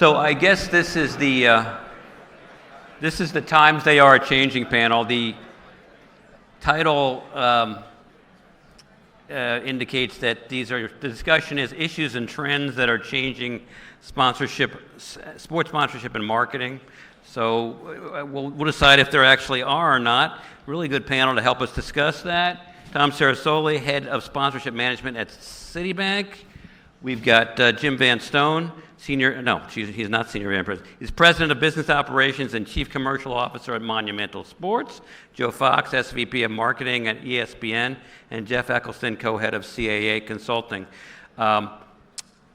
So I guess this is the Times They Are Changing panel. The title indicates that the discussion is issues and trends that are changing sports sponsorship and marketing. So we'll decide if there actually are or not. Really good panel to help us discuss that. Tom Sarasoli, Head of Sponsorship Management at Citibank. We've got Jim Van Stone, he's not Senior Vice President. He's President of Business Operations and Chief Commercial Officer at Monumental Sports. Joe Fox, SVP of Marketing at ESPN. And Jeff Eccleston, Co-Head of CAA Consulting.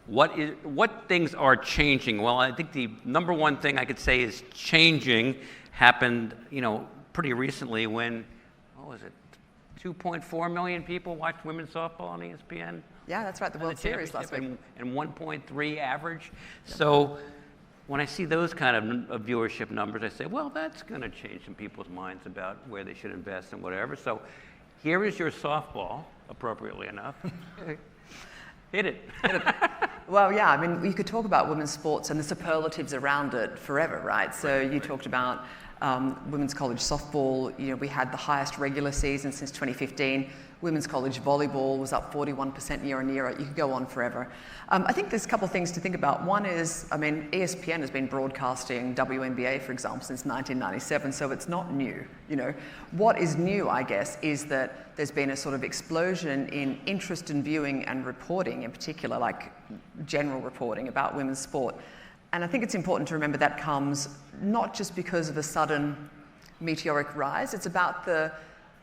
What things are changing? Well, I think the number one thing I could say is changing happened, pretty recently when, 2.4 million people watched women's softball on ESPN. Yeah, that's right, the World Series last week. And 1.3 average. Yep. So when I see those kind of viewership numbers, I say, well, that's going to change some people's minds about where they should invest and whatever. So here is your softball, appropriately enough. Hit it. Well, yeah, I mean, you could talk about women's sports and the superlatives around it forever, right? So you talked about women's college softball. We had the highest regular season since 2015. Women's college volleyball was up 41% year on year. You could go on forever. I think there's a couple of things to think about. One is, ESPN has been broadcasting WNBA, for example, since 1997, so it's not new. What is new, I guess, is that there's been a sort of explosion in interest in viewing and reporting, in particular, like general reporting about women's sport. And I think it's important to remember that comes not just because of a sudden meteoric rise, it's about the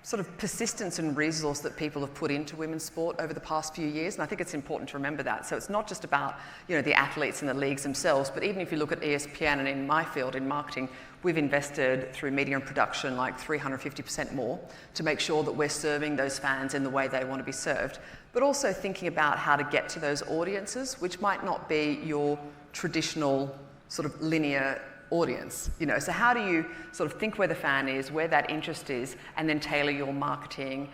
sort of persistence and resource that people have put into women's sport over the past few years, and I think it's important to remember that. So it's not just about the athletes and the leagues themselves, but even if you look at ESPN and in my field, in marketing, we've invested through media and production like 350% more to make sure that we're serving those fans in the way they want to be served, but also thinking about how to get to those audiences, which might not be your traditional sort of linear audience. So how do you sort of think where the fan is, where that interest is, and then tailor your marketing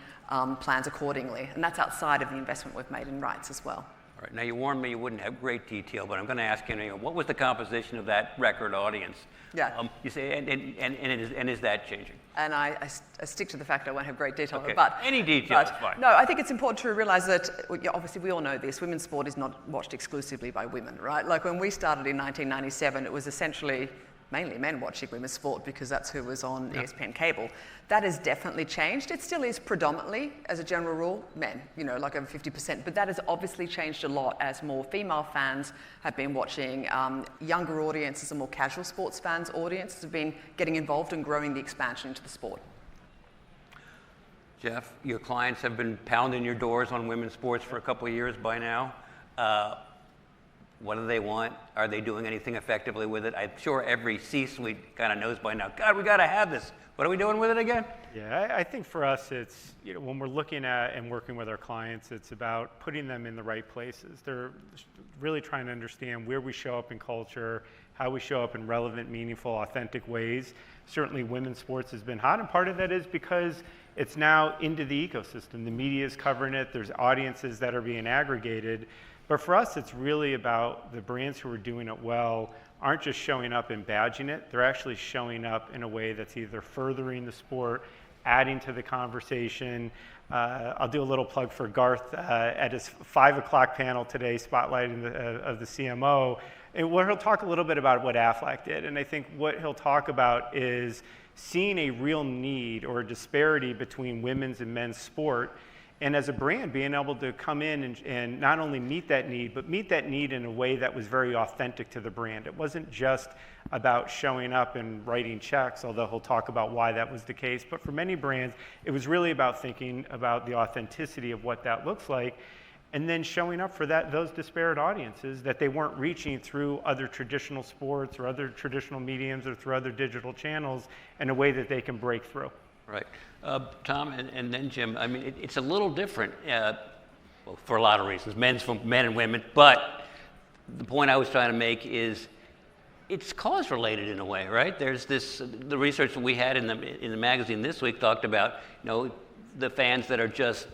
plans accordingly? And that's outside of the investment we've made in rights as well. All right. Now, you warned me you wouldn't have great detail, but I'm going to ask you, what was the composition of that record audience? Yeah. You say, and is that changing? And I stick to the fact I won't have great detail, okay. but any detail is fine. No, I think it's important to realize that, obviously we all know this, women's sport is not watched exclusively by women, right? Like when we started in 1997, it was essentially mainly men watching women's sport because that's who was on ESPN cable. That has definitely changed. It still is predominantly, as a general rule, men, like over 50%, but that has obviously changed a lot as more female fans have been watching. Younger audiences and more casual sports fans audiences have been getting involved and growing the expansion into the sport. Jeff, your clients have been pounding your doors on women's sports for a couple of years by now. What do they want? Are they doing anything effectively with it? I'm sure every C-suite kind of knows by now, God, we got to have this. What are we doing with it again? Yeah, I think for us, it's, when we're looking at and working with our clients, it's about putting them in the right places. They're really trying to understand where we show up in culture, how we show up in relevant, meaningful, authentic ways. Certainly women's sports has been hot, and part of that is because it's now into the ecosystem. The media is covering it. There's audiences that are being aggregated. But for us, it's really about the brands who are doing it well aren't just showing up and badging it. They're actually showing up in a way that's either furthering the sport, adding to the conversation. I'll do a little plug for Garth at his 5 o'clock panel today, spotlighting of the CMO, and where he'll talk a little bit about what Aflac did. And I think what he'll talk about is seeing a real need or a disparity between women's and men's sport. And as a brand, being able to come in and not only meet that need, but meet that need in a way that was very authentic to the brand. It wasn't just about showing up and writing checks, although he'll talk about why that was the case. But for many brands, it was really about thinking about the authenticity of what that looks like, and then showing up for those disparate audiences that they weren't reaching through other traditional sports or other traditional mediums or through other digital channels in a way that they can break through. Right. Tom and then Jim, it's a little different for a lot of reasons, men and women, but the point I was trying to make is it's cause related in a way, right? There's the research that we had in the magazine this week talked about, the fans that are just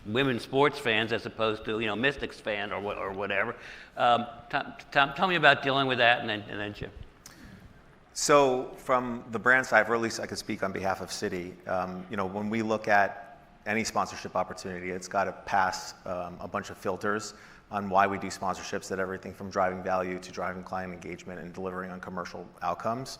women's sports fans as opposed to, Mystics fan or whatever. Tom, tell me about dealing with that, and then Jim. So from the brand side, or at least I could speak on behalf of Citi, when we look at any sponsorship opportunity, it's got to pass a bunch of filters on why we do sponsorships, that everything from driving value to driving client engagement and delivering on commercial outcomes.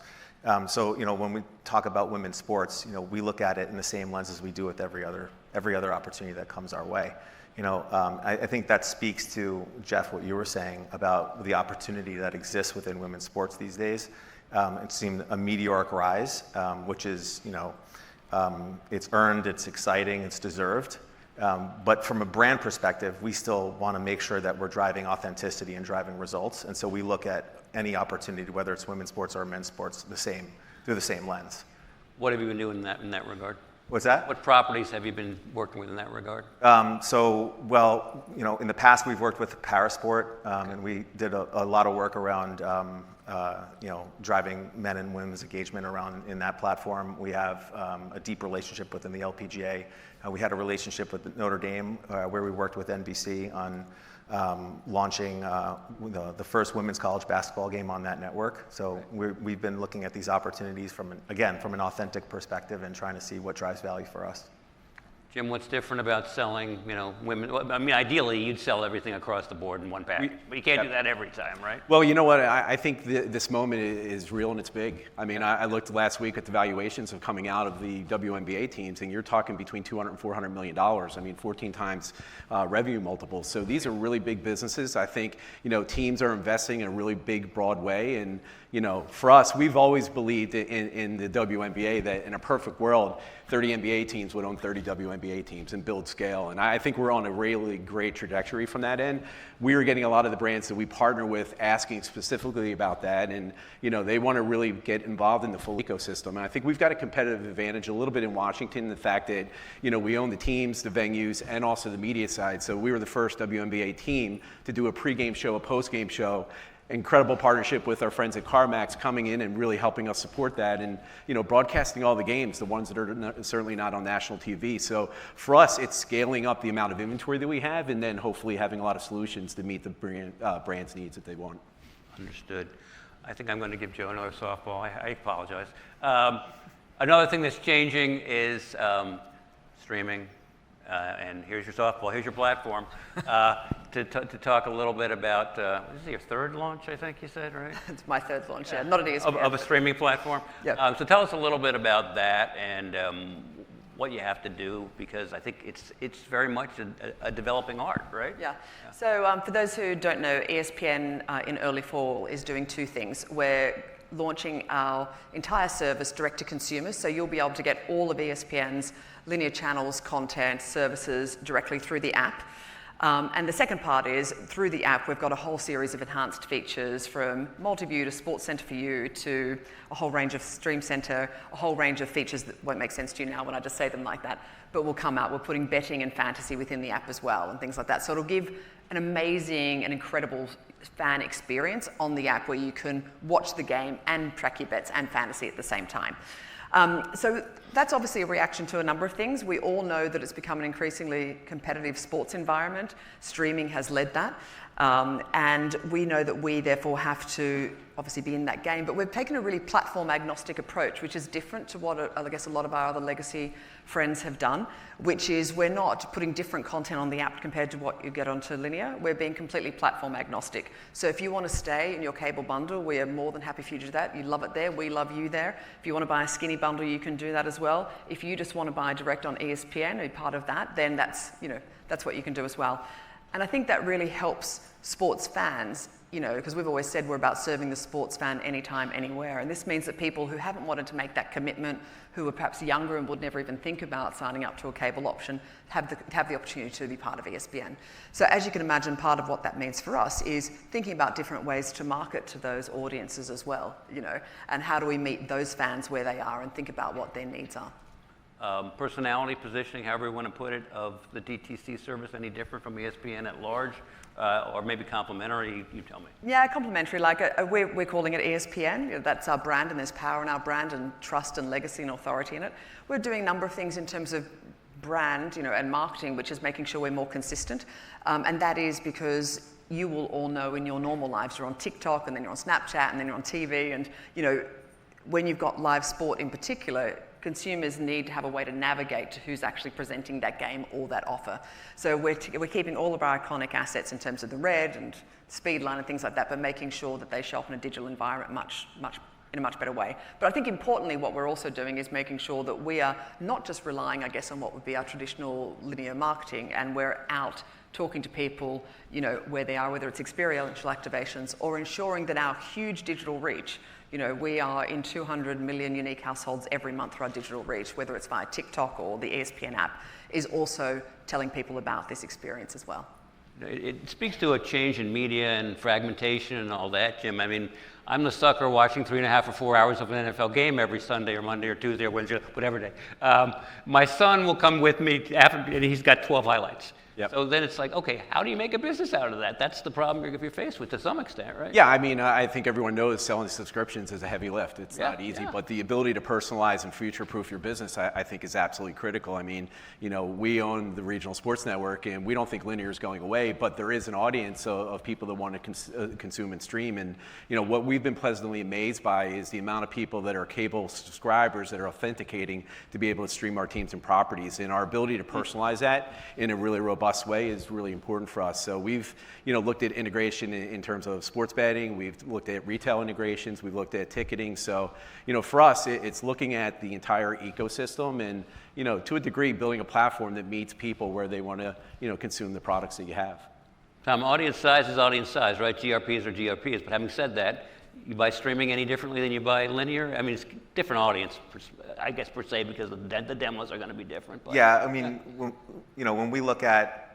So when we talk about women's sports, we look at it in the same lens as we do with every other opportunity that comes our way. I think that speaks to, Jeff, what you were saying about the opportunity that exists within women's sports these days. It's seen a meteoric rise, which is, it's earned, it's exciting, it's deserved. But from a brand perspective, we still want to make sure that we're driving authenticity and driving results. And so we look at any opportunity, whether it's women's sports or men's sports, through the same lens. What have you been doing in that regard? What's that? What properties have you been working with in that regard? In the past we've worked with Parasport, and we did a lot of work around, driving men and women's engagement around in that platform. We have a deep relationship within the LPGA. We had a relationship with Notre Dame where we worked with NBC on launching the first women's college basketball game on that network. So we've been looking at these opportunities from an authentic perspective and trying to see what drives value for us. Jim, what's different about selling, women? I mean, ideally, you'd sell everything across the board in one package, but you can't do that every time, right? Well, you know what? I think this moment is real and it's big. I mean, I looked last week at the valuations of coming out of the WNBA teams, and you're talking between $200 and $400 million. I mean, 14 times revenue multiples. So these are really big businesses. I think, teams are investing in a really big, broad way. And, for us, we've always believed in the WNBA that in a perfect world, 30 NBA teams would own 30 WNBA teams and build scale. And I think we're on a really great trajectory from that end. We are getting a lot of the brands that we partner with asking specifically about that. And, they want to really get involved in the full ecosystem. And I think we've got a competitive advantage a little bit in Washington, the fact that, we own the teams, the venues, and also the media side. So we were the first WNBA team to do a pregame show, a postgame show. Incredible partnership with our friends at CarMax coming in and really helping us support that and, broadcasting all the games, the ones that are certainly not on national TV. So for us, it's scaling up the amount of inventory that we have and then hopefully having a lot of solutions to meet the brand's needs that they want. Understood. I think I'm going to give Joe another softball. I apologize. Another thing that's changing is streaming. And here's your softball, here's your platform, to talk a little bit about, this is your third launch, I think you said, right? It's my third launch, yeah. Not an ESPN. Of a streaming platform? Yeah. So tell us a little bit about that and what you have to do, because I think it's very much a developing art, right? Yeah. So for those who don't know, ESPN in early fall is doing two things. We're launching our entire service direct to consumers, so you'll be able to get all of ESPN's linear channels, content, services directly through the app. And the second part is, through the app, we've got a whole series of enhanced features from multi-view to Sports Center for You to a whole range of Stream Center, a whole range of features that won't make sense to you now when I just say them like that, but will come out. We're putting betting and fantasy within the app as well and things like that. So it'll give an amazing and incredible fan experience on the app where you can watch the game and track your bets and fantasy at the same time. So that's obviously a reaction to a number of things. We all know that it's become an increasingly competitive sports environment. Streaming has led that. And we know that we therefore have to obviously be in that game, but we've taken a really platform agnostic approach, which is different to what I guess a lot of our other legacy friends have done, which is we're not putting different content on the app compared to what you get onto linear. We're being completely platform agnostic. So if you want to stay in your cable bundle, we are more than happy for you to do that. You love it there, we love you there. If you want to buy a skinny bundle, you can do that as well. If you just want to buy direct on ESPN and be part of that, then that's what you can do as well. And I think that really helps sports fans, because we've always said we're about serving the sports fan anytime, anywhere. And this means that people who haven't wanted to make that commitment, who are perhaps younger and would never even think about signing up to a cable option, have the opportunity to be part of ESPN. So as you can imagine, part of what that means for us is thinking about different ways to market to those audiences as well, and how do we meet those fans where they are and think about what their needs are. Personality, positioning, however you want to put it, of the DTC service, any different from ESPN at large, or maybe complementary? You tell me. Yeah, complementary. Like we're calling it ESPN. That's our brand, and there's power in our brand, and trust, and legacy, and authority in it. We're doing a number of things in terms of brand, and marketing, which is making sure we're more consistent. And that is because you will all know in your normal lives, you're on TikTok, and then you're on Snapchat, and then you're on TV, and when you've got live sport in particular, consumers need to have a way to navigate to who's actually presenting that game or that offer. So we're keeping all of our iconic assets in terms of the red and speed line and things like that, but making sure that they show up in a digital environment in a much better way. But I think importantly, what we're also doing is making sure that we are not just relying, I guess, on what would be our traditional linear marketing, and we're out talking to people, where they are, whether it's experiential activations or ensuring that our huge digital reach, we are in 200 million unique households every month through our digital reach, whether it's via TikTok or the ESPN app, is also telling people about this experience as well. It speaks to a change in media and fragmentation and all that, Jim. I mean, I'm the sucker watching 3.5 or 4 hours of an NFL game every Sunday or Monday or Tuesday or Wednesday, whatever day. My son will come with me and he's got 12 highlights. Yep. So then it's like, okay, how do you make a business out of that? That's the problem you're faced with to some extent, right? Yeah, I mean, I think everyone knows selling subscriptions is a heavy lift. It's not easy, but the ability to personalize and future-proof your business, I think, is absolutely critical. I mean, we own the regional sports network, and we don't think linear is going away, but there is an audience of people that want to consume and stream. And, what we've been pleasantly amazed by is the amount of people that are cable subscribers that are authenticating to be able to stream our teams and properties. And our ability to personalize that in a really robust way is really important for us. So we've looked at integration in terms of sports betting. We've looked at retail integrations. We've looked at ticketing. So for us, it's looking at the entire ecosystem and to a degree building a platform that meets people where they want to consume the products that you have. Tom, audience size is audience size, right? GRPs are GRPs. But having said that, you buy streaming any differently than you buy linear? I mean, it's different audience, I guess, per se, because the demos are going to be different. But, yeah, I mean, when we look at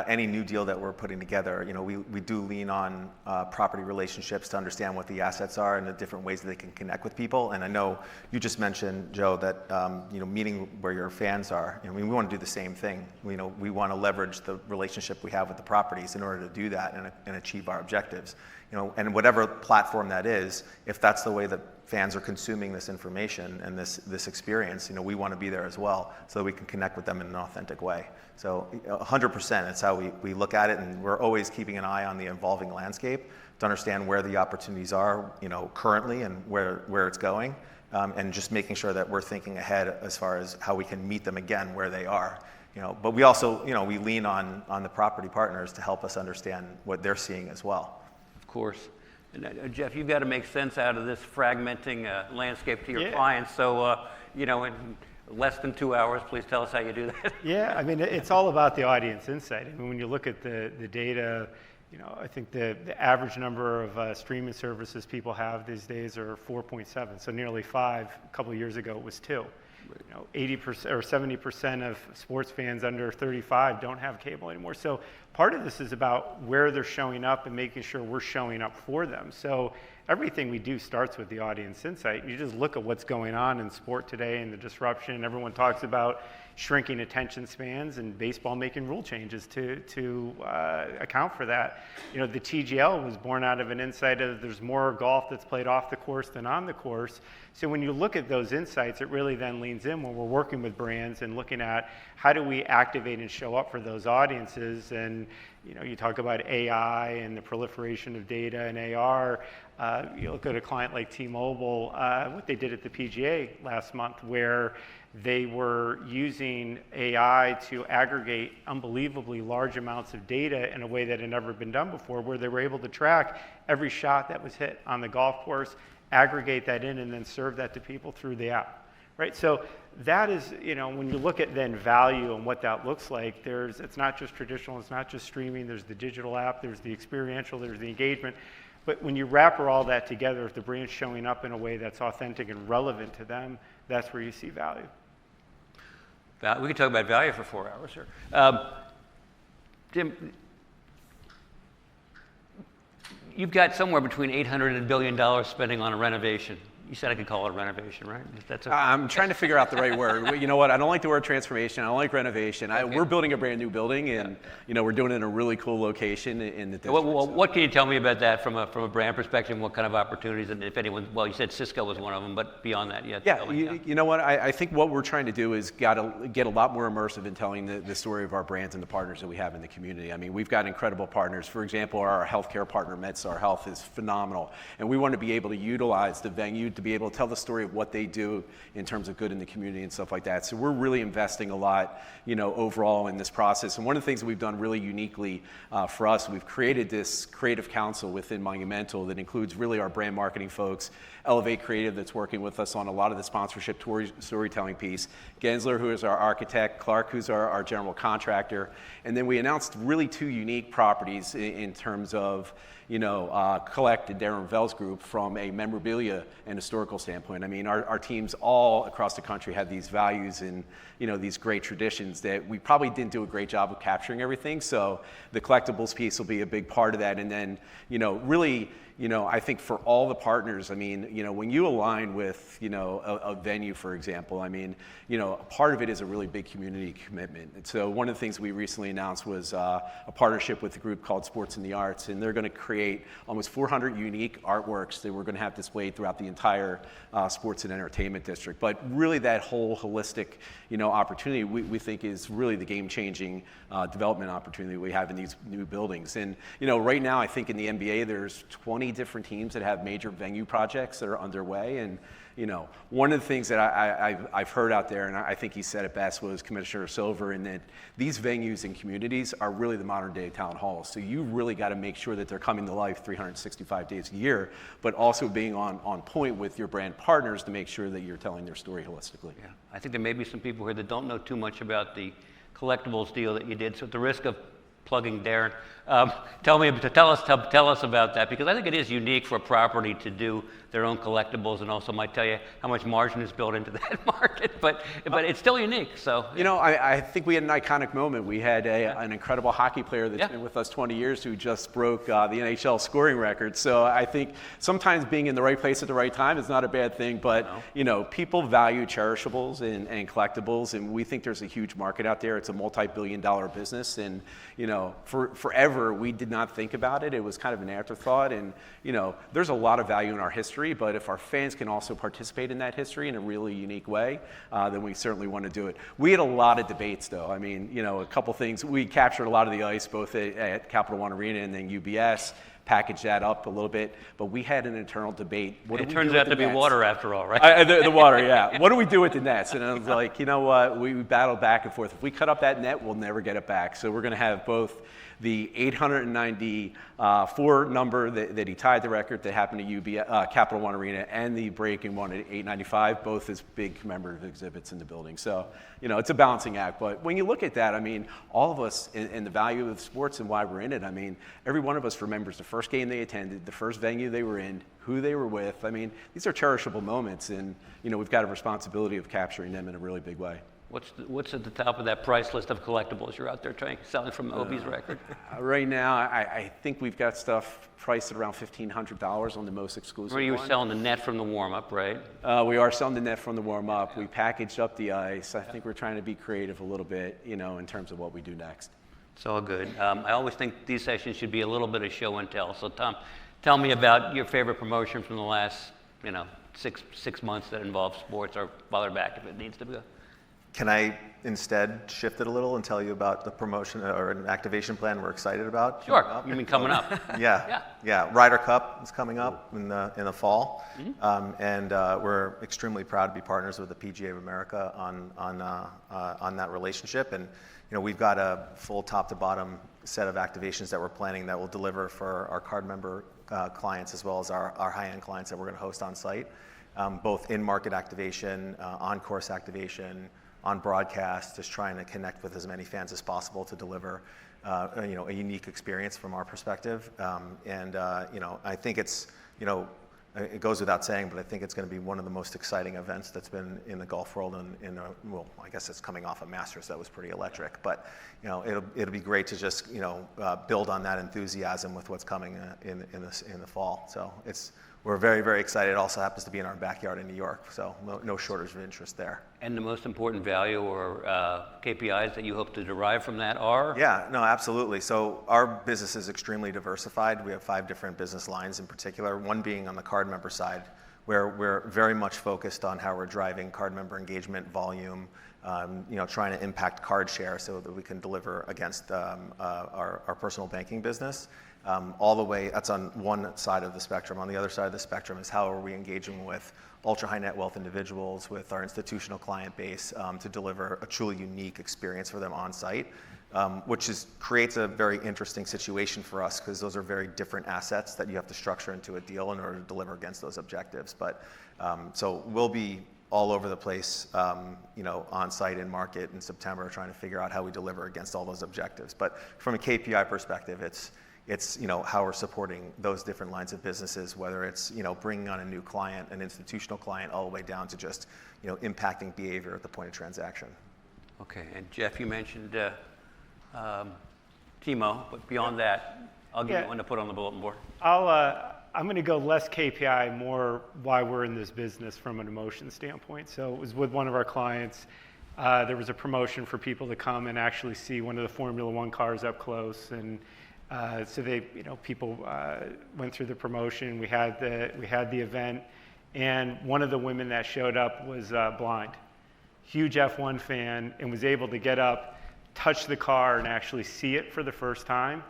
any new deal that we're putting together, we do lean on property relationships to understand what the assets are and the different ways that they can connect with people. And I know you just mentioned, Joe, that meeting where your fans are. We want to do the same thing. We want to leverage the relationship we have with the properties in order to do that and achieve our objectives. And whatever platform that is, if that's the way that fans are consuming this information and this experience, we want to be there as well so that we can connect with them in an authentic way. So 100%, that's how we look at it, and we're always keeping an eye on the evolving landscape to understand where the opportunities are, currently and where it's going, and just making sure that we're thinking ahead as far as how we can meet them again where they are. But we also, we lean on the property partners to help us understand what they're seeing as well. Of course. And Jeff, you've got to make sense out of this fragmenting landscape to your clients. So, in less than 2 hours, please tell us how you do that. Yeah, I mean, it's all about the audience insight. I mean, when you look at the data, I think the average number of streaming services people have these days are 4.7, so nearly 5. A couple of years ago, it was 2. 80% or 70% of sports fans under 35 don't have cable anymore. So part of this is about where they're showing up and making sure we're showing up for them. So everything we do starts with the audience insight. You just look at what's going on in sport today and the disruption. Everyone talks about shrinking attention spans and baseball making rule changes to account for that. The TGL was born out of an insight of there's more golf that's played off the course than on the course. So when you look at those insights, it really then leans in when we're working with brands and looking at how do we activate and show up for those audiences. And you talk about AI and the proliferation of data and AR. You look at a client like T-Mobile, what they did at the PGA last month, where they were using AI to aggregate unbelievably large amounts of data in a way that had never been done before, where they were able to track every shot that was hit on the golf course, aggregate that in, and then serve that to people through the app, right? So that is, when you look at then value and what that looks like, it's not just traditional, it's not just streaming, there's the digital app, there's the experiential, there's the engagement. But when you wrap all that together, if the brand's showing up in a way that's authentic and relevant to them, that's where you see value. We could talk about value for 4 hours here. Jim, you've got somewhere between $800 and $1 billion spending on a renovation. You said I could call it a renovation, right? That's a, I'm trying to figure out the right word. You know what? I don't like the word transformation. I don't like renovation. We're building a brand new building, and we're doing it in a really cool location in the district. what can you tell me about that from a brand perspective? What kind of opportunities, and if anyone? Well, you said Cisco was one of them, but beyond that, You know what? I think what we're trying to do is get a lot more immersive in telling the story of our brands and the partners that we have in the community. I mean, we've got incredible partners. For example, our healthcare partner, MedStar Health, is phenomenal, and we want to be able to utilize the venue to be able to tell the story of what they do in terms of good in the community and stuff like that. So we're really investing a lot, overall in this process. And one of the things that we've done really uniquely for us, we've created this creative council within Monumental that includes really our brand marketing folks, Elevate Creative that's working with us on a lot of the sponsorship storytelling piece, Gensler, who is our architect, Clark, who's our general contractor. And then we announced really two unique properties in terms of Collect and Darren Vell's group from a memorabilia and historical standpoint. I mean, our teams all across the country have these values and, these great traditions that we probably didn't do a great job of capturing everything. So the collectibles piece will be a big part of that. And then, really, I think for all the partners, I mean, when you align with, a venue, for example, I mean, part of it is a really big community commitment. And so one of the things we recently announced was a partnership with a group called Sports and the Arts, and they're going to create almost 400 unique artworks that we're going to have displayed throughout the entire sports and entertainment district. But really that whole holistic, opportunity we think is really the game-changing development opportunity we have in these new buildings. And, right now I think in the NBA there's 20 different teams that have major venue projects that are underway. And one of the things that I've heard out there, and I think he said it best, was Commissioner Silver, in that these venues and communities are really the modern day town halls. So you really got to make sure that they're coming to life 365 days a year, but also being on point with your brand partners to make sure that you're telling their story holistically. Yeah, I think there may be some people here that don't know too much about the collectibles deal that you did. So at the risk of plugging Darren, tell us about that, because I think it is unique for a property to do their own collectibles, and also might tell you how much margin is built into that market, but it's still unique. So I think we had an iconic moment. We had an incredible hockey player that's been with us 20 years who just broke the NHL scoring record. So I think sometimes being in the right place at the right time is not a bad thing, but people value cherishables and collectibles, and we think there's a huge market out there. It's a multi-billion-dollar business, and for forever we did not think about it. It was kind of an afterthought, and there's a lot of value in our history, but if our fans can also participate in that history in a really unique way, then we certainly want to do it. We had a lot of debates, though. I mean, a couple things. We captured a lot of the ice, both at Capital One Arena and then UBS, packaged that up a little bit, but we had an internal debate. It turns out to be water after all, right? The water, yeah. What do we do with the nets? And I was like, you know what? We battled back and forth. If we cut up that net, we'll never get it back. So we're going to have both the 894 number that he tied the record that happened to Capital One Arena, and the breaking one at 895, both as big commemorative exhibits in the building. So, it's a balancing act. But when you look at that, I mean, all of us and the value of sports and why we're in it, I mean, every one of us remembers the first game they attended, the first venue they were in, who they were with. I mean, these are cherishable moments, and, we've got a responsibility of capturing them in a really big way. What's at the top of that price list of collectibles you're out there selling from Obi's record? Right now, I think we've got stuff priced at around $1,500 on the most exclusive one. You were selling the net from the warm-up, right? We are selling the net from the warm-up. We packaged up the ice. I think we're trying to be creative a little bit, in terms of what we do next. It's all good. I always think these sessions should be a little bit of show and tell. So Tom, tell me about your favorite promotion from the last, 6 months that involves sports, or farther back if it needs to go. Can I instead shift it a little and tell you about the promotion or an activation plan we're excited about? Sure. You mean coming up? Yeah. Ryder Cup is coming up in the fall, and we're extremely proud to be partners with the PGA of America on that relationship. And we've got a full top to bottom set of activations that we're planning that will deliver for our card member clients, as well as our high-end clients that we're going to host on site, both in-market activation, on-course activation, on broadcast, just trying to connect with as many fans as possible to deliver a unique experience from our perspective. I think it's, it goes without saying, but I think it's going to be one of the most exciting events that's been in the golf world. Well, I guess it's coming off a Masters that was pretty electric, but it'll be great to just build on that enthusiasm with what's coming in the fall. So we're very, very excited. It also happens to be in our backyard in New York, so no shortage of interest there. And the most important value or KPIs that you hope to derive from that are? Yeah, no, absolutely. So our business is extremely diversified. We have 5 different business lines in particular, one being on the card member side, where we're very much focused on how we're driving card member engagement, volume, trying to impact card share so that we can deliver against our personal banking business. All the way, that's on one side of the spectrum. On the other side of the spectrum is how are we engaging with ultra high net wealth individuals, with our institutional client base to deliver a truly unique experience for them on site, which creates a very interesting situation for us because those are very different assets that you have to structure into a deal in order to deliver against those objectives. But so we'll be all over the place, on site in market in September, trying to figure out how we deliver against all those objectives. But from a KPI perspective, it's how we're supporting those different lines of businesses, whether it's bringing on a new client, an institutional client, all the way down to just impacting behavior at the point of transaction. Okay, and Jeff, you mentioned Timo, but beyond that, I'll give you one to put on the bulletin board. I'm going to go less KPI, more why we're in this business from an emotion standpoint. So it was with one of our clients. There was a promotion for people to come and actually see one of the Formula One cars up close, and so people went through the promotion. We had the event, and one of the women that showed up was blind, huge F1 fan, and was able to get up, touch the car, and actually see it for the first time.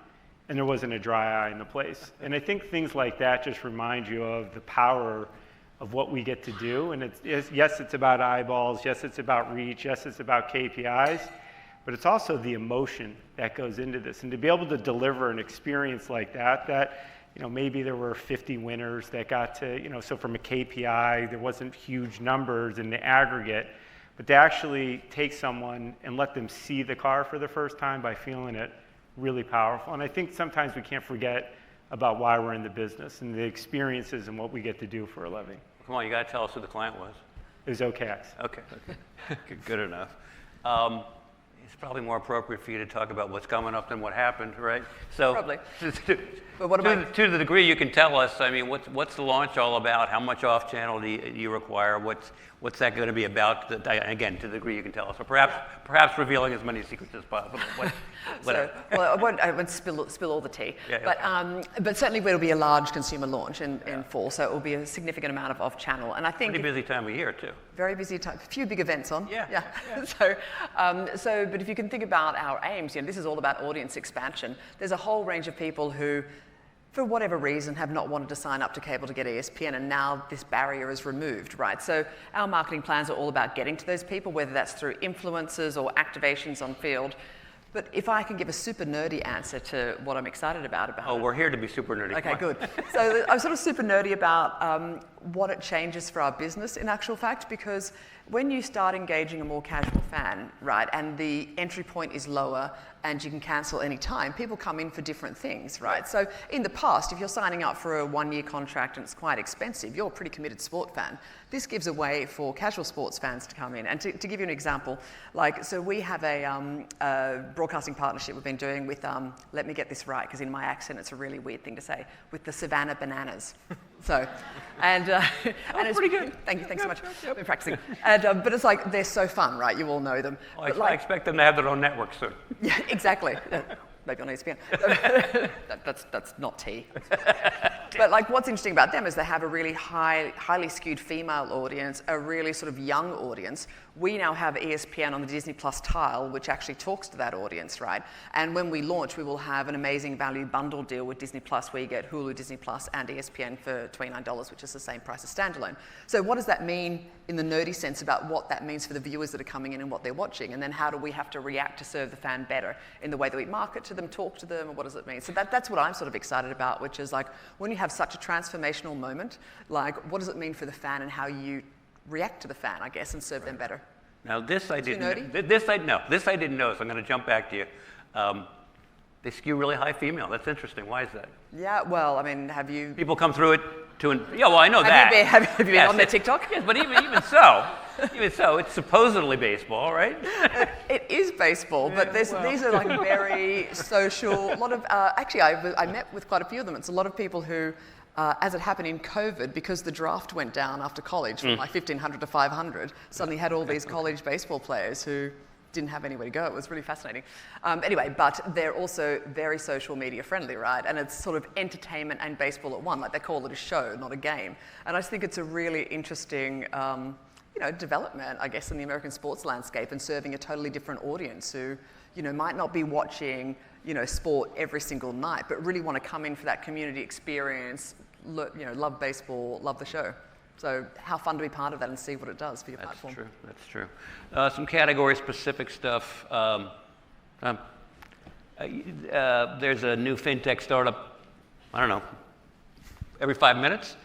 And there wasn't a dry eye in the place. And I think things like that just remind you of the power of what we get to do. And yes, it's about eyeballs. Yes, it's about reach. Yes, it's about KPIs. But it's also the emotion that goes into this. And to be able to deliver an experience like that maybe there were 50 winners that got to, so from a KPI, there wasn't huge numbers in the aggregate. But to actually take someone and let them see the car for the first time by feeling it, really powerful. And I think sometimes we can't forget about why we're in the business and the experiences and what we get to do for a living. Come on, you got to tell us who the client was. It was OKX. Okay, good enough. It's probably more appropriate for you to talk about what's coming up than what happened, right? So, Probably. But what about to the degree you can tell us, I mean, what's the launch all about? How much off-channel do you require? What's that going to be about? Again, to the degree you can tell us, or perhaps revealing as many secrets as possible. I won't spill all the tea, but certainly it'll be a large consumer launch in fall, so it will be a significant amount of off-channel, and I think pretty busy time of year too. Very busy time. A few big events on. Yeah. But if you can think about our aims, this is all about audience expansion. There's a whole range of people who, for whatever reason, have not wanted to sign up to cable to get ESPN, and now this barrier is removed, right? So our marketing plans are all about getting to those people, whether that's through influencers or activations on field. But if I can give a super nerdy answer to what I'm excited about Oh, we're here to be super nerdy. Okay, good. So I'm sort of super nerdy about what it changes for our business in actual fact, because when you start engaging a more casual fan, right, and the entry point is lower and you can cancel any time, people come in for different things, right? So in the past, if you're signing up for a 1-year contract and it's quite expensive, you're a pretty committed sport fan. This gives a way for casual sports fans to come in. And to give you an example, so we have a broadcasting partnership we've been doing with, let me get this right, because in my accent it's a really weird thing to say, with the Savannah Bananas. And it's pretty good. Thanks so much. I've been practicing. But it's like, they're so fun, right? You all know them. I expect them to have their own network soon. Yeah, exactly. Maybe on ESPN. That's not tea. But what's interesting about them is they have a really highly skewed female audience, a really sort of young audience. We now have ESPN on the Disney Plus tile, which actually talks to that audience, right? And when we launch, we will have an amazing value bundle deal with Disney Plus, where you get Hulu, Disney Plus, and ESPN for $29, which is the same price as standalone. So what does that mean in the nerdy sense about what that means for the viewers that are coming in and what they're watching? And then how do we have to react to serve the fan better in the way that we market to them, talk to them, and what does it mean? So that's what I'm sort of excited about, which is when you have such a transformational moment, what does it mean for the fan and how you react to the fan, I guess, and serve them better? Now this I didn't nerdy? This I didn't know, so I'm going to jump back to you. They skew really high female. That's interesting. Why is that? Yeah, well, I mean, have you... People come through it yeah, well, I know that. Have you been on their TikTok? Yes, but even so, it's supposedly baseball, right? It is baseball, but these are very social. A lot of actually, I met with quite a few of them. It's a lot of people who as it happened in COVID, because the draft went down after college from like 1,500 to 500, suddenly had all these college baseball players who didn't have anywhere to go. It was really fascinating. Anyway, but they're also very social media friendly, right? And it's sort of entertainment and baseball at one. Like they call it a show, not a game. And I just think it's a really interesting, development, I guess, in the American sports landscape and serving a totally different audience who, might not be watching, sport every single night, but really want to come in for that community experience, love baseball, love the show. So how fun to be part of that and see what it does for your platform. That's true. Some category-specific stuff. There's a new fintech startup, I don't know, every 5 minutes.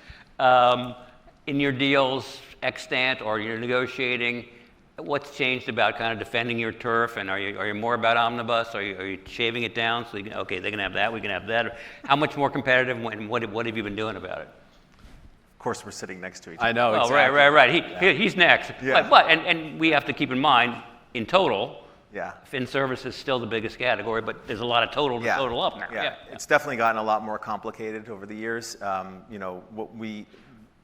In your deals extant or you're negotiating, what's changed about kind of defending your turf? And are you more about omnibus? Are you shaving it down so okay, they can have that, we can have that? How much more competitive, and what have you been doing about it? Of course, we're sitting next to each other. I know, Oh, exactly. right. He's next. Yeah. But we have to keep in mind, in total, Yeah. fin service is still the biggest category, but there's a lot of total to total up there. Yeah. It's definitely gotten a lot more complicated over the years.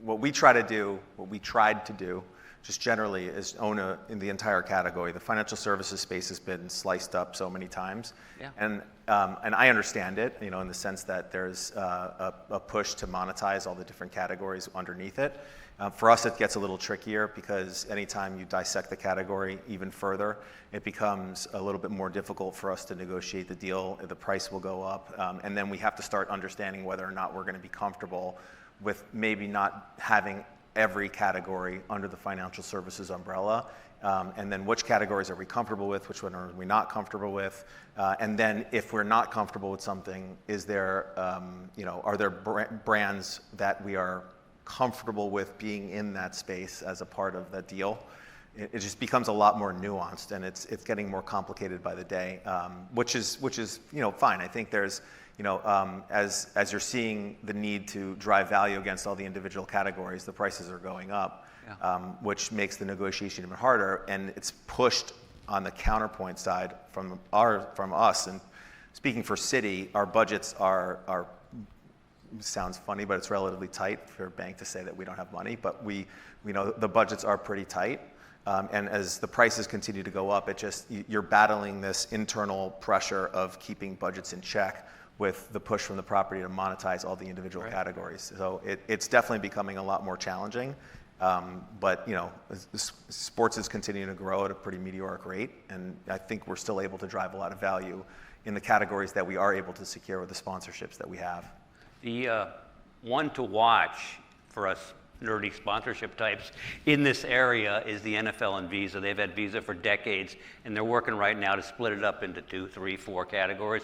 What we tried to do, just generally, is own in the entire category. The financial services space has been sliced up so many times, Yeah. and I understand it, in the sense that there's a push to monetize all the different categories underneath it. For us, it gets a little trickier because anytime you dissect the category even further, it becomes a little bit more difficult for us to negotiate the deal. The price will go up, and then we have to start understanding whether or not we're going to be comfortable with maybe not having every category under the financial services umbrella, and then which categories are we comfortable with, which one are we not comfortable with, and then if we're not comfortable with something, is there, are there brands that we are comfortable with being in that space as a part of the deal? It just becomes a lot more nuanced, and it's getting more complicated by the day, which is fine. I think there's as you're seeing the need to drive value against all the individual categories, the prices are going up, which makes the negotiation even harder, and it's pushed on the counterpoint side from us. And speaking for Citi, our budgets are sounds funny, but it's relatively tight for a bank to say that we don't have money, but we know the budgets are pretty tight. And as the prices continue to go up, you're battling this internal pressure of keeping budgets in check with the push from the property to monetize all the individual categories. So it's definitely becoming a lot more challenging. But sports is continuing to grow at a pretty meteoric rate, and I think we're still able to drive a lot of value in the categories that we are able to secure with the sponsorships that we have. The one to watch for us nerdy sponsorship types in this area is the NFL and Visa. They've had Visa for decades, and they're working right now to split it up into 2, 3, 4 categories.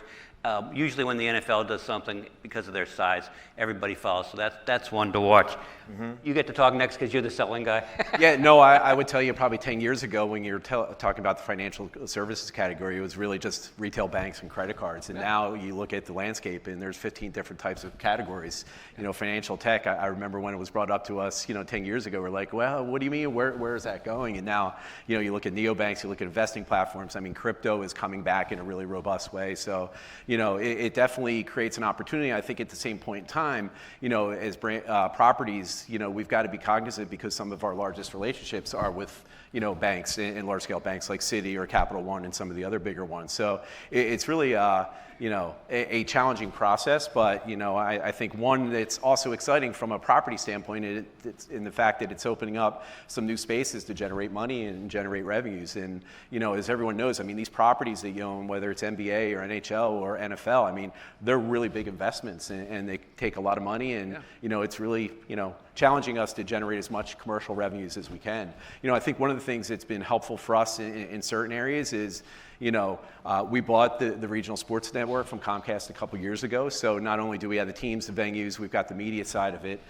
Usually when the NFL does something, because of their size, everybody follows. So that's one to watch. Mm-hmm. You get to talk next because you're the selling guy. Yeah, no, I would tell you probably 10 years ago when you were talking about the financial services category, it was really just retail banks and credit cards. And now you look at the landscape and there's 15 different types of categories. Financial tech, I remember when it was brought up to us, 10 years ago, we're like, well, what do you mean? Where is that going? And now, you look at neobanks, you look at investing platforms. I mean, crypto is coming back in a really robust way. So, it definitely creates an opportunity. I think at the same point in time, as properties, we've got to be cognizant because some of our largest relationships are with, banks and large-scale banks like Citi or Capital One and some of the other bigger ones. So it's really, a challenging process, but, I think one that's also exciting from a property standpoint, it's in the fact that it's opening up some new spaces to generate money and generate revenues. And, as everyone knows, I mean, these properties that you own, whether it's NBA or NHL or NFL, I mean, they're really big investments and they take a lot of money and, it's really, challenging us to generate as much commercial revenues as we can. I think one of the things that's been helpful for us in certain areas is, we bought the regional sports network from Comcast a couple years ago. So not only do we have the teams, the venues, we've got the media side of it.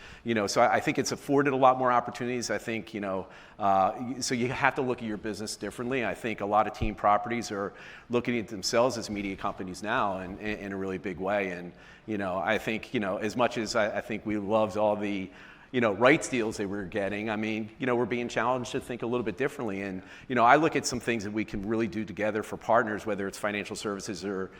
So I think it's afforded a lot more opportunities. I think, so you have to look at your business differently. I think a lot of team properties are looking at themselves as media companies now in a really big way. And, I think, as much as I think we loved all the rights deals that we're getting. I mean, we're being challenged to think a little bit differently. And, I look at some things that we can really do together for partners, whether it's financial services or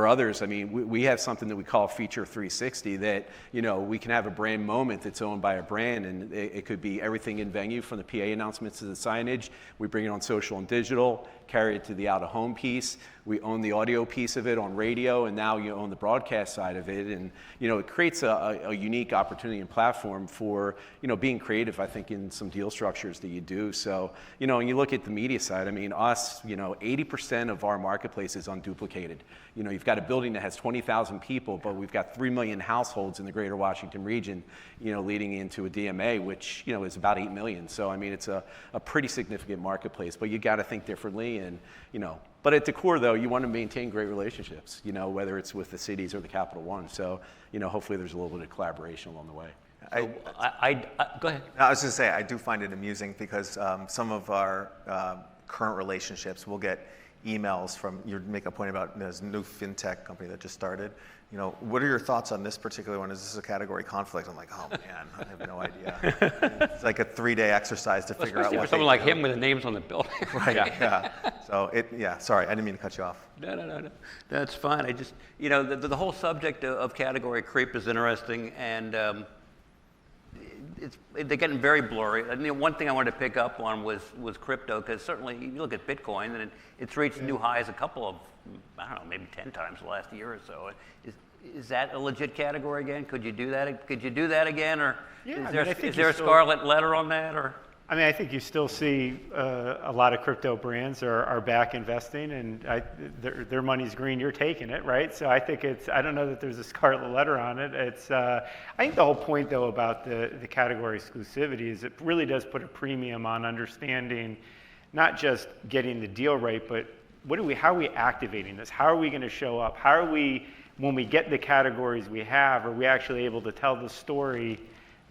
others. I mean, we have something that we call Feature 360 that, we can have a brand moment that's owned by a brand, and it could be everything in venue from the PA announcements to the signage. We bring it on social and digital, carry it to the out-of-home piece. We own the audio piece of it on radio, and now you own the broadcast side of it. And, it creates a unique opportunity and platform for, being creative, I think, in some deal structures that you do. So, and you look at the media side, I mean, us, 80% of our marketplace is unduplicated. You've got a building that has 20,000 people, but we've got 3 million households in the greater Washington region, leading into a DMA, which, is about 8 million. So, I mean, it's a pretty significant marketplace, but you got to think differently. And, but at the core, though, you want to maintain great relationships, whether it's with the cities or the Capital One. So, hopefully there's a little bit of collaboration along the way. Go ahead. I was going to say, I do find it amusing because some of our current relationships will get emails from, you make a point about this new fintech company that just started. What are your thoughts on this particular one? Is this a category conflict? I'm like, oh man, I have no idea. It's like a 3-day exercise to figure out what for someone like him with the names on the building. Right, yeah. So sorry, I didn't mean to cut you off. No. That's fine. I just, the whole subject of category creep is interesting, and they're getting very blurry. I mean, one thing I wanted to pick up on was crypto, because certainly you look at Bitcoin, and it's reached new highs a couple of, I don't know, maybe 10 times the last year or so. Is that a legit category again? Could you do that? Could you do that again, or is there a scarlet letter on that, or? I mean, I think you still see a lot of crypto brands are back investing, and their money's green. You're taking it, right? So I think I don't know that there's a scarlet letter on it. I think the whole point, though, about the category exclusivity is it really does put a premium on understanding not just getting the deal right, but how are we activating this? How are we going to show up? How are we, when we get the categories we have, are we actually able to tell the story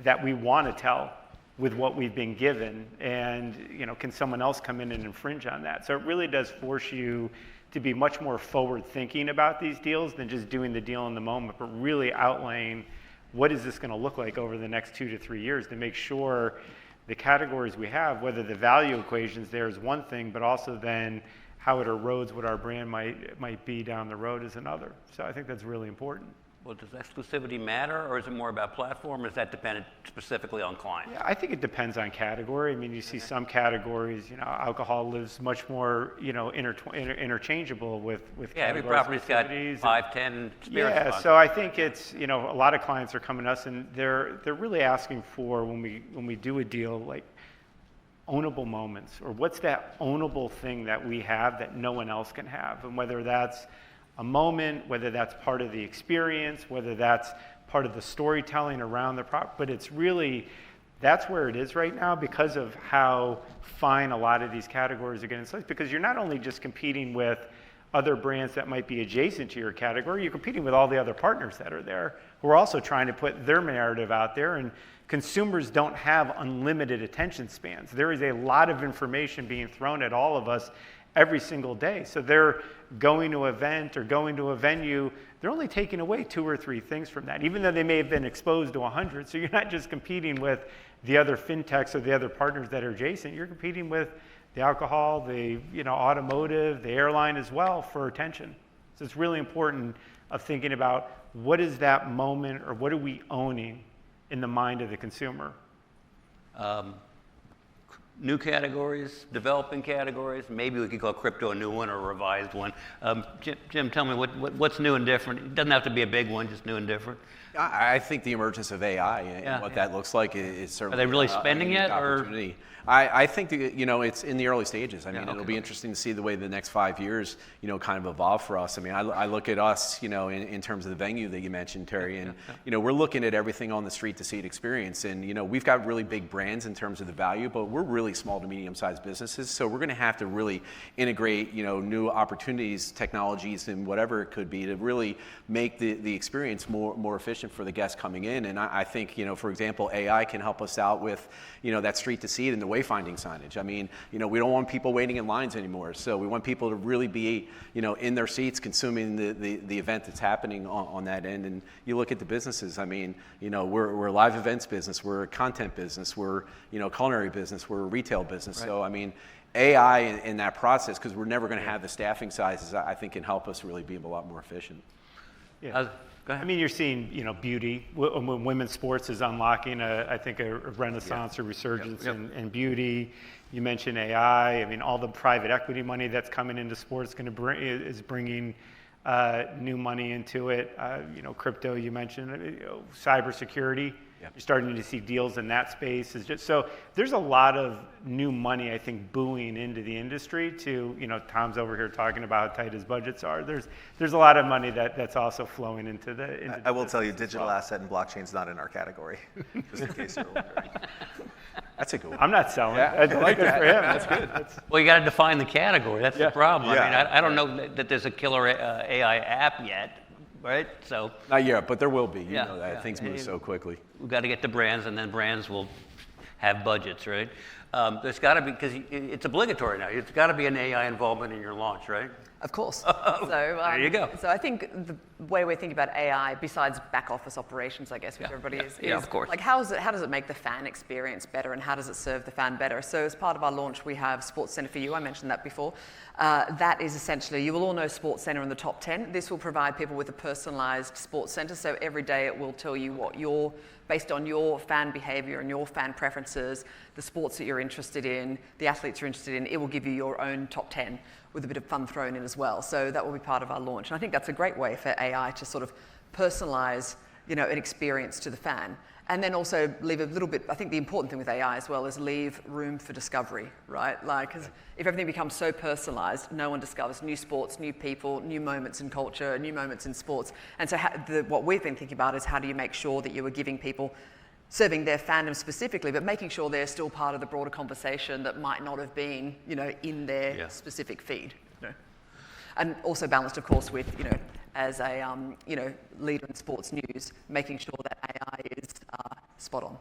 that we want to tell with what we've been given? And can someone else come in and infringe on that? So it really does force you to be much more forward thinking about these deals than just doing the deal in the moment, but really outlaying what is this going to look like over the next 2 to 3 years to make sure the categories we have, whether the value equations there is one thing, but also then how it erodes what our brand might be down the road is another. So I think that's really important. Well, does exclusivity matter, or is it more about platform, or is that dependent specifically on client? Yeah, I think it depends on category. I mean, you see some categories, alcohol lives much more, interchangeable with every property's got 5, 10 spirits. Yeah, so I think it's, a lot of clients are coming to us, and they're really asking for, when we do a deal, like ownable moments, or what's that ownable thing that we have that no one else can have, and whether that's a moment, whether that's part of the experience, whether that's part of the storytelling around the property, but it's really, that's where it is right now because of how fine a lot of these categories are getting sliced, because you're not only just competing with other brands that might be adjacent to your category, you're competing with all the other partners that are there who are also trying to put their narrative out there, and consumers don't have unlimited attention spans. There is a lot of information being thrown at all of us every single day. So they're going to an event or going to a venue, they're only taking away 2 or 3 things from that, even though they may have been exposed to 100. So you're not just competing with the other fintechs or the other partners that are adjacent, you're competing with the alcohol, the automotive, the airline as well for attention. So it's really important of thinking about what is that moment, or what are we owning in the mind of the consumer? New categories, developing categories. Maybe we could call crypto a new one or a revised one. Jim, tell me what's new and different. It doesn't have to be a big one, just new and different. I think the emergence of AI and what that looks like is certainly. Are they really spending yet, or? I think that, it's in the early stages. I mean, it'll be interesting to see the way the next 5 years, kind of evolve for us. I mean, I look at us, in terms of the venue that you mentioned, Terry, and we're looking at everything on the street to seat experience, and we've got really big brands in terms of the value, but we're really really small to medium-sized businesses. So we're going to have to really integrate, new opportunities, technologies, and whatever it could be to really make the experience more efficient for the guests coming in. And I think, for example, AI can help us out with, that street to seat and the wayfinding signage. I mean, we don't want people waiting in lines anymore. So we want people to really be, in their seats consuming the event that's happening on that end. And you look at the businesses, I mean, we're a live events business, we're a content business, we're, culinary business, we're a retail business. Right. So, I mean, AI in that process, because we're never going to have the staffing sizes, I think can help us really be a lot more efficient. Yeah. Go ahead. I mean, you're seeing, beauty. When women's sports is unlocking, I think, a renaissance or resurgence in beauty. You mentioned AI. I mean, all the private equity money that's coming into sports is bringing new money into it. Crypto, you mentioned, cybersecurity. Yep. You're starting to see deals in that space. So there's a lot of new money, I think, buoying into the industry to, Tom's over here talking about how tight his budgets are. There's a lot of money that's also flowing into the I will tell you, digital asset and blockchain's not in our category, just in case you're wondering. That's a good one. I'm not selling. Yeah. I like that for him. That's good. Well, you got to define the category. That's the problem. Yeah. I mean, I don't know that there's a killer AI app yet, right? So not yet, but there will be. You know that. Yeah. Things move so quickly. We've got to get the brands, and then brands will have budgets, right? There's got to be, because it's obligatory now. It's got to be an AI involvement in your launch, right? Of course. So, there you go. So I think the way we're thinking about AI, besides back office operations, I guess, which everybody is, of course. like how does it make the fan experience better, and how does it serve the fan better? So as part of our launch, we have Sports Center for You. I mentioned that before. That is essentially, you will all know Sports Center in the top 10. This will provide people with a personalized Sports Center. So every day it will tell you what based on your fan behavior and your fan preferences, the sports that you're interested in, the athletes you're interested in, it will give you your own top 10 with a bit of fun thrown in as well. So that will be part of our launch. And I think that's a great way for AI to sort of personalize, an experience to the fan. And then also leave a little bit, I think the important thing with AI as well is leave room for discovery, right? Like, 'cause if everything becomes so personalized, no one discovers new sports, new people, new moments in culture, new moments in sports. And so what we've been thinking about is how do you make sure that you are giving people, serving their fandom specifically, but making sure they're still part of the broader conversation that might not have been, in their specific feed. And also balanced, of course, with, as a leader in sports news, making sure that AI is spot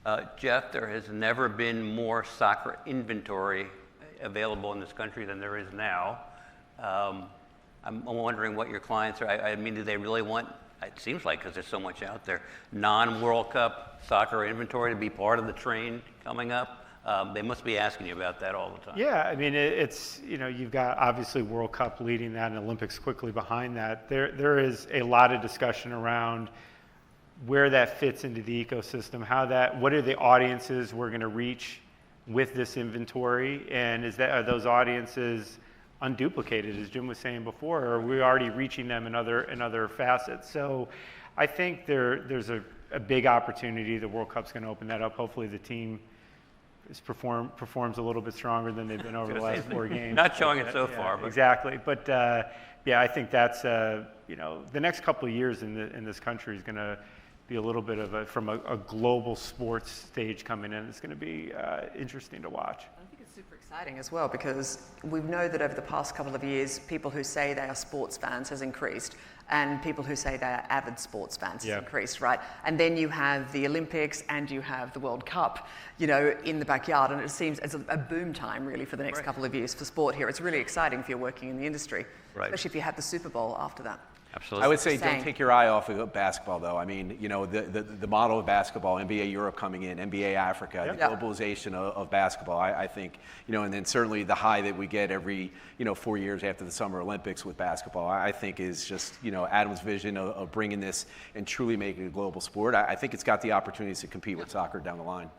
on. Jeff, there has never been more soccer inventory available in this country than there is now. I'm wondering what your clients are. I mean, do they really want, it seems like, because there's so much out there, non-World Cup soccer inventory to be part of the train coming up? They must be asking you about that all the time. Yeah, I mean, it's, you've got obviously World Cup leading that and Olympics quickly behind that. There is a lot of discussion around where that fits into the ecosystem, what are the audiences we're going to reach with this inventory, and are those audiences unduplicated, as Jim was saying before, or are we already reaching them in other facets? So I think there's a big opportunity. The World Cup's going to open that up. Hopefully the team performs a little bit stronger than they've been over the last 4 games. Not showing it so far. But. Exactly. But I think that's, the next couple of years in this country is going to be a little bit of from a global sports stage coming in. It's going to be interesting to watch. I think it's super exciting as well, because we know that over the past couple of years, people who say they are sports fans has increased, and people who say they are avid sports fans has increased, right? And then you have the Olympics and you have the World Cup, in the backyard, and it seems as a boom time really for the next couple of years for sport here. It's really exciting if you're working in the industry, especially if you have the Super Bowl after that. Absolutely. I would say don't take your eye off of basketball, though. I mean, the model of basketball, NBA Europe coming in, NBA Africa, the globalization of basketball, I think, and then certainly the high that we get every, 4 years after the Summer Olympics with basketball, I think is just, Adam's vision of bringing this and truly making it a global sport. I think it's got the opportunities to compete with soccer down the line.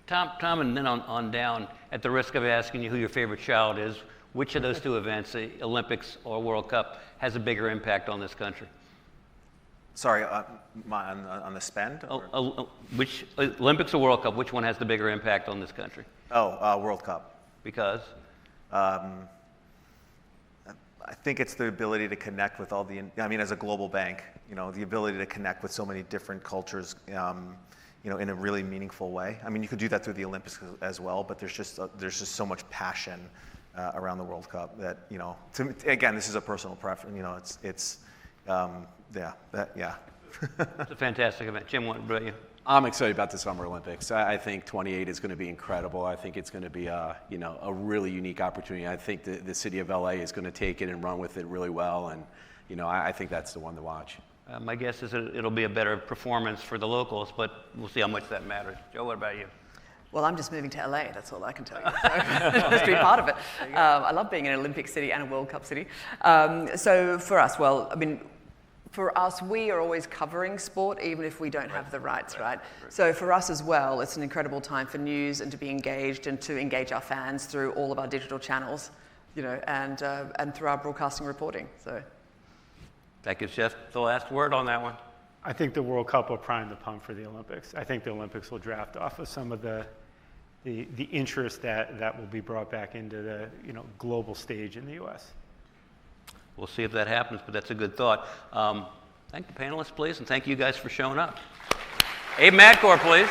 Tom, and then on down, at the risk of asking you who your favorite child is, which of those two events, the Olympics or World Cup, has a bigger impact on this country? Sorry, on the spend? Which Olympics or World Cup? Which one has the bigger impact on this country? World Cup. Because? I think it's the ability to connect with as a global bank, the ability to connect with so many different cultures, in a really meaningful way. I mean, you could do that through the Olympics as well, but there's just so much passion around the World Cup that, again, this is a personal preference. It's yeah. It's a fantastic event. Jim, what about you? I'm excited about the Summer Olympics. I think 28 is going to be incredible. I think it's going to be a really unique opportunity. I think the city of LA is going to take it and run with it really well, and I think that's the one to watch. My guess is it'll be a better performance for the locals, but we'll see how much that matters. Joe, what about you? Well, I'm just moving to LA, that's all I can tell you. So, just be part of it. I love being in an Olympic city and a World Cup city. So for us, for us, we are always covering sport, even if we don't have the rights, right? So for us as well, it's an incredible time for news and to be engaged and to engage our fans through all of our digital channels, and through our broadcasting reporting. So That gives Jeff the last word on that one. I think the World Cup will prime the pump for the Olympics. I think the Olympics will draft off of some of the interest that will be brought back into the global stage in the U.S. We'll see if that happens, but that's a good thought. Thank the panelists, please, and thank you guys for showing up. Abe Madcore, please.